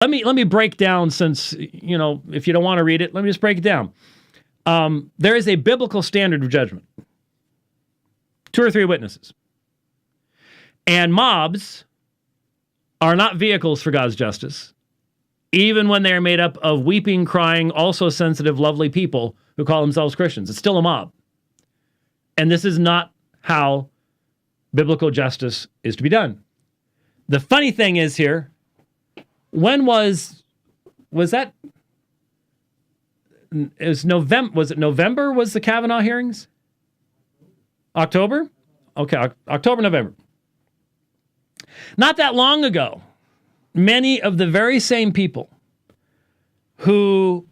Let me break down, since, if you don't want to read it, let me just break it down. There is a biblical standard of judgment. 2 or 3 witnesses. And mobs are not vehicles for God's justice, even when they are made up of weeping, crying, also sensitive, lovely people who call themselves Christians. It's still a mob. And this is not how biblical justice is to be done. The funny thing is here, when was that? It was November. Was it November? Was the Kavanaugh hearings? October? Okay, October, November. Not that long ago, many of the very same people who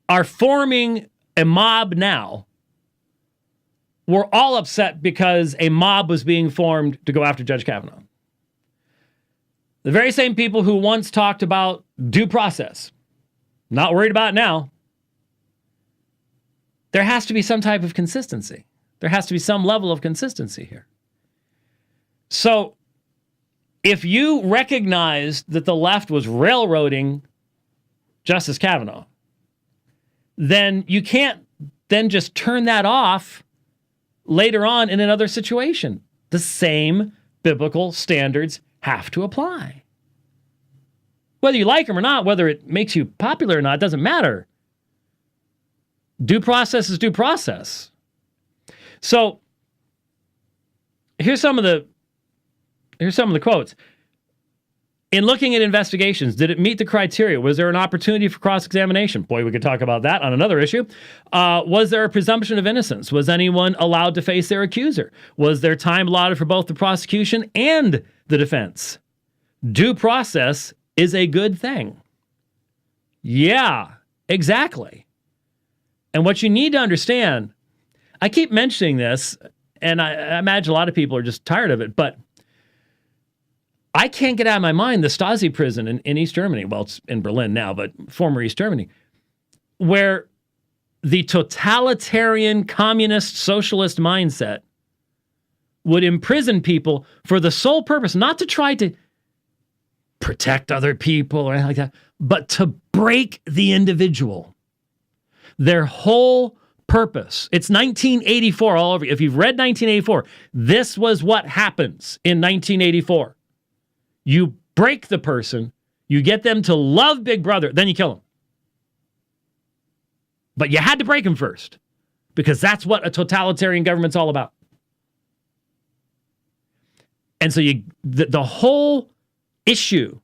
are forming a mob now were all upset because a mob was being formed to go after Judge Kavanaugh. The very same people who once talked about due process, not worried about it now. There has to be some type of consistency. There has to be some level of consistency here. So, if you recognize that the left was railroading Justice Kavanaugh, then you can't then just turn that off later on in another situation. The same biblical standards have to apply. Whether you like them or not, whether it makes you popular or not, doesn't matter. Due process is due process. So, here's some of the quotes. In looking at investigations, did it meet the criteria? Was there an opportunity for cross-examination? Boy, we could talk about that on another issue. Was there a presumption of innocence? Was anyone allowed to face their accuser? Was there time allotted for both the prosecution and the defense? Due process is a good thing. Yeah, exactly. And what you need to understand, I keep mentioning this, and I imagine a lot of people are just tired of it, but I can't get out of my mind the Stasi prison in East Germany. Well, it's in Berlin now, but former East Germany, where the totalitarian, communist, socialist mindset would imprison people for the sole purpose, not to try to protect other people or anything like that, but to break the individual. Their whole purpose. It's 1984 all over. If you've read 1984, this was what happens in 1984. You break the person, you get them to love Big Brother, then you kill them. But you had to break them first, because that's what a totalitarian government's all about. And so the whole issue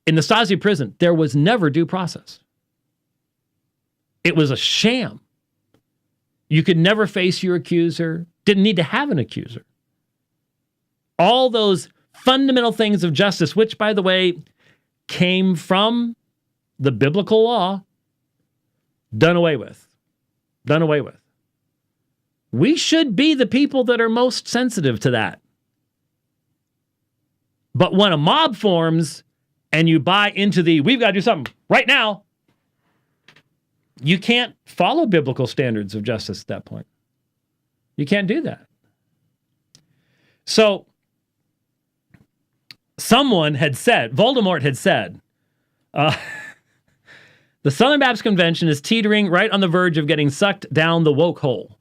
in the Stasi prison, there was never due process. It was a sham. You could never face your accuser, didn't need to have an accuser. All those fundamental things of justice, which, by the way, came from the biblical law, done away with. Done away with. We should be the people that are most sensitive to that. But when a mob forms and you buy into we've got to do something right now, you can't follow biblical standards of justice at that point. You can't do that. So, someone had said, Voldemort had said, the Southern Baptist Convention is teetering right on the verge of getting sucked down the woke hole.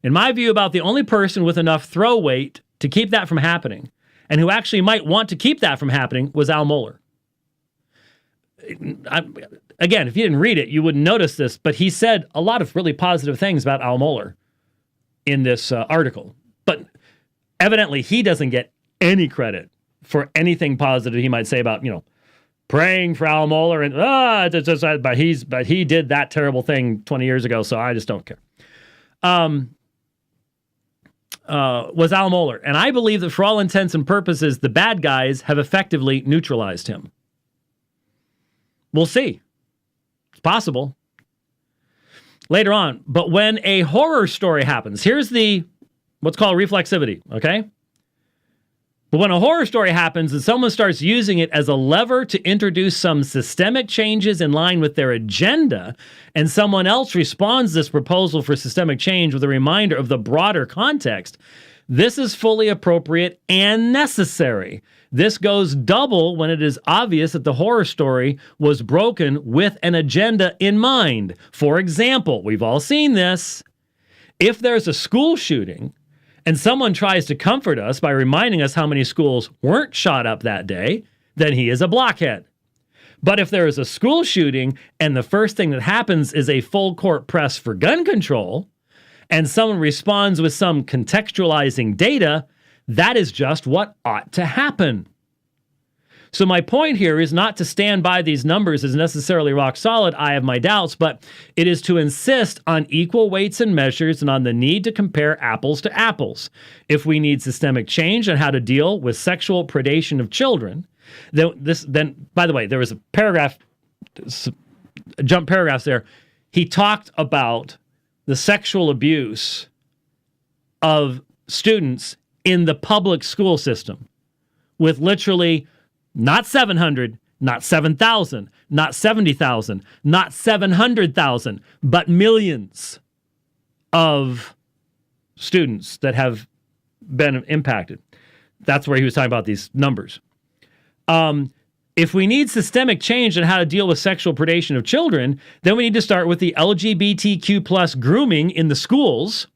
In my view, about the only person with enough throw weight to keep that from happening, and who actually might want to keep that from happening, was Al Mohler. Again, if you didn't read it, you wouldn't notice this, but he said a lot of really positive things about Al Mohler in this article. But evidently, he doesn't get any credit for anything positive he might say about, praying for Al Mohler and but he did that terrible thing 20 years ago, so I just don't care. Was Al Mohler, and I believe that for all intents and purposes, the bad guys have effectively neutralized him. We'll see. It's possible. Later on, but when a horror story happens, here's what's called reflexivity, okay? But when a horror story happens and someone starts using it as a lever to introduce some systemic changes in line with their agenda, and someone else responds to this proposal for systemic change with a reminder of the broader context, This is fully appropriate and necessary. This goes double when it is obvious that the horror story was broken with an agenda in mind. For example, we've all seen this. If there's a school shooting and someone tries to comfort us by reminding us how many schools weren't shot up that day, then he is a blockhead. But if there is a school shooting and the first thing that happens is a full court press for gun control, and someone responds with some contextualizing data, that is just what ought to happen. So my point here is not to stand by these numbers as necessarily rock solid. I have my doubts, but it is to insist on equal weights and measures and on the need to compare apples to apples. If we need systemic change on how to deal with sexual predation of children, then by the way, there was a paragraph, jump paragraphs there. He talked about the sexual abuse of students in the public school system with literally not 700, not 7,000, not 70,000, not 700,000, but millions of students that have been impacted. That's where he was talking about these numbers. If we need systemic change on how to deal with sexual predation of children, then we need to start with the LGBTQ plus grooming in the schools,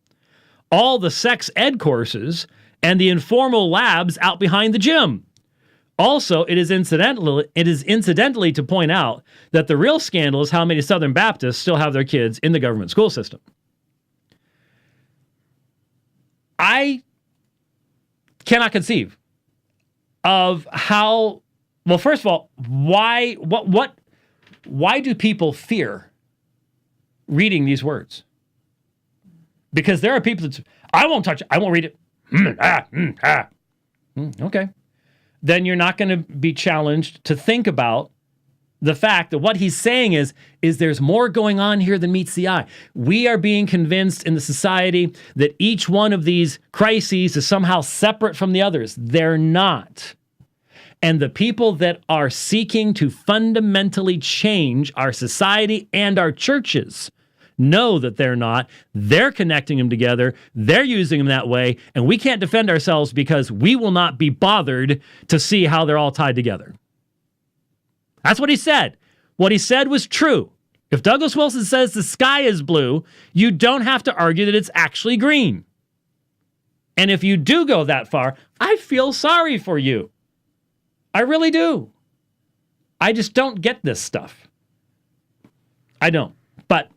all the sex ed courses, and the informal labs out behind the gym. Also, it is incidentally to point out that the real scandal is how many Southern Baptists still have their kids in the government school system. I cannot conceive of how, well, first of all, why do people fear reading these words? Because there are people that, I won't touch it, I won't read it. Okay. Then you're not going to be challenged to think about the fact that what he's saying is there's more going on here than meets the eye. We are being convinced in the society that each one of these crises is somehow separate from the others. They're not. And the people that are seeking to fundamentally change our society and our churches know that they're not. They're connecting them together. They're using them that way. And we can't defend ourselves because we will not be bothered to see how they're all tied together. That's what he said. What he said was true. If Douglas Wilson says the sky is blue, you don't have to argue that it's actually green. And if you do go that far, I feel sorry for you. I really do. I just don't get this stuff. I don't. But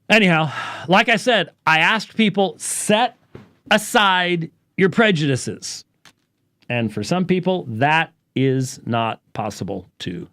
anyhow, like I said, I asked people, set aside your prejudices. And for some people, that is not possible to